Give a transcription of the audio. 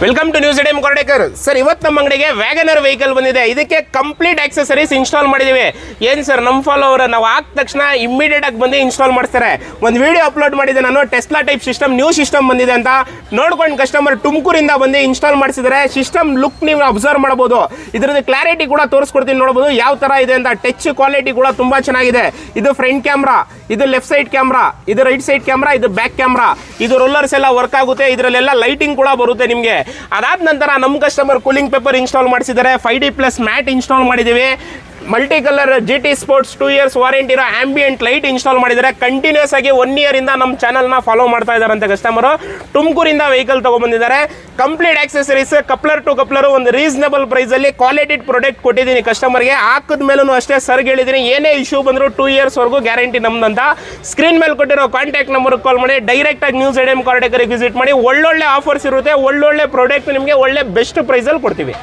Welcome to news ADM Koradekar sir. ಇವತ್ತು ನಮ್ಮ ಅಂಗಡಿಗೆ ವ್ಯಾಗನರ್ ವೆಹಿಕಲ್ ಬಂದಿದೆ. ಇದಕ್ಕೆ ಕಂಪ್ಲೀಟ್ ಆಕ್ಸೆಸರೀಸ್ ಇನ್ಸ್ಟಾಲ್ ಮಾಡಿದೀವಿ. ಏನು ಸರ್, ನಮ್ಮ ಫಾಲೋವರ್ ನಾವು ಹಾಕಿದ ತಕ್ಷಣ ಇಮಿಡಿಯೇಟ್ ಆಗಿ ಬಂದು ಇನ್ಸ್ಟಾಲ್ ಮಾಡ್ತಾರೆ. ಒಂದು ವಿಡಿಯೋ ಅಪ್ಲೋಡ್ ಮಾಡಿದೆ ನಾನು, Tesla type system new system ಬಂದಿದೆ ಅಂತ ನೋಡ್ಕೊಂಡು ಕಸ್ಟಮರ್ ತುಮಕೂರಿಂದ ಬಂದು ಇನ್ಸ್ಟಾಲ್ ಮಾಡಿಸಿದರೆ ಸಿಸ್ಟಮ್ ಲುಕ್ ನೀವು ಅಬ್ಸರ್ವ್ ಮಾಡಬಹುದು. ಇದರದ್ದು ಕ್ಲಾರಿಟಿ ಕೂಡ ತೋರಿಸ್ಕೊಡ್ತೀನಿ, ನೋಡಬಹುದು ಯಾವ ತರ ಇದೆ ಅಂತ. ಟಚ್ ಕ್ವಾಲಿಟಿ ಕೂಡ ತುಂಬಾ ಚೆನ್ನಾಗಿದೆ. ಇದು ಫ್ರಂಟ್ ಕ್ಯಾಮ್ರಾ, ಇದು ಲೆಫ್ಟ್ ಸೈಡ್ ಕ್ಯಾಮ್ರಾ, ಇದು ರೈಟ್ ಸೈಡ್ ಕ್ಯಾಮ್ರಾ, ಇದು ಬ್ಯಾಕ್ ಕ್ಯಾಮ್ರಾ, ಇದು ರೋಲರ್ಸ್ ಎಲ್ಲ ವರ್ಕ್ ಆಗುತ್ತೆ. ಇದರಲ್ಲೆಲ್ಲ ಲೈಟಿಂಗ್ ಕೂಡ ಬರುತ್ತೆ ನಿಮಗೆ. ಅದಾದ ನಂತರ ನಮ್ಮ ಕಸ್ಟಮರ್ ಕೂಲಿಂಗ್ ಪೇಪರ್ ಇನ್ಸ್ಟಾಲ್ ಮಾಡಿಸಿದ್ದಾರೆ. 5D+ ಮ್ಯಾಟ್ ಇನ್ಸ್ಟಾಲ್ ಮಾಡಿದ್ದೀವಿ. Multi colour GT sports 2 years warranty ಇರೋ ಆಂಬಿಯಂಟ್ ಲೈಟ್ ಇನ್ಸ್ಟಾಲ್ ಮಾಡಿದ್ದಾರೆ. ಕಂಟಿನ್ಯೂಸ್ ಆಗಿ 1 year ಇಂದ ನಮ್ಮ ಚಾನಲ್ನ ಫಾಲೋ ಮಾಡ್ತಾ ಇದ್ದಾರೆ ಅಂತ ಕಸ್ಟಮರು. ತುಮಕೂರಿಂದ ವೆಹಿಕಲ್ ತಗೊಂಡ್ಬಂದಿದ್ದಾರೆ. Complete accessories coupler to coupler ಒಂದು ರೀಸನಬಲ್ ಪ್ರೈಸಲ್ಲಿ ಕ್ವಾಲಿಟಿ ಪ್ರಾಡಕ್ಟ್ ಕೊಟ್ಟಿದ್ದೀನಿ ಕಸ್ಟಮರ್ಗೆ. ಹಾಕಿದ ಮೇಲೂ ಅಷ್ಟೇ ಸರ್ಗೆ ಹೇಳಿದ್ದೀನಿ, ಏನೇ ಇಶ್ಯೂ ಬಂದರೂ 2 years ವರೆಗೂ ಗ್ಯಾರಂಟಿ ನಮ್ದಂತ. ಸ್ಕ್ರೀನ್ ಮೇಲೆ ಕೊಟ್ಟಿರೋ ಕಾಂಟ್ಯಾಕ್ಟ್ ನಂಬರ್ಗೆ ಕಾಲ್ ಮಾಡಿ, ಡೈರೆಕ್ಟ್ ಆಗಿ ನ್ಯೂಸ್ ಎಡಿಎಂ ಕೊರಡೇಕರ್ಗೆ ವಿಸಿಟ್ ಮಾಡಿ. ಒಳ್ಳೊಳ್ಳೆ ಆಫರ್ಸ್ ಇರುತ್ತೆ, ಒಳ್ಳೊಳ್ಳೆ ಪ್ರಾಡಕ್ಟ್ ನಿಮಗೆ ಒಳ್ಳೆ ಬೆಸ್ಟ್ ಪ್ರೈಸಲ್ಲಿ ಕೊಡ್ತೀವಿ.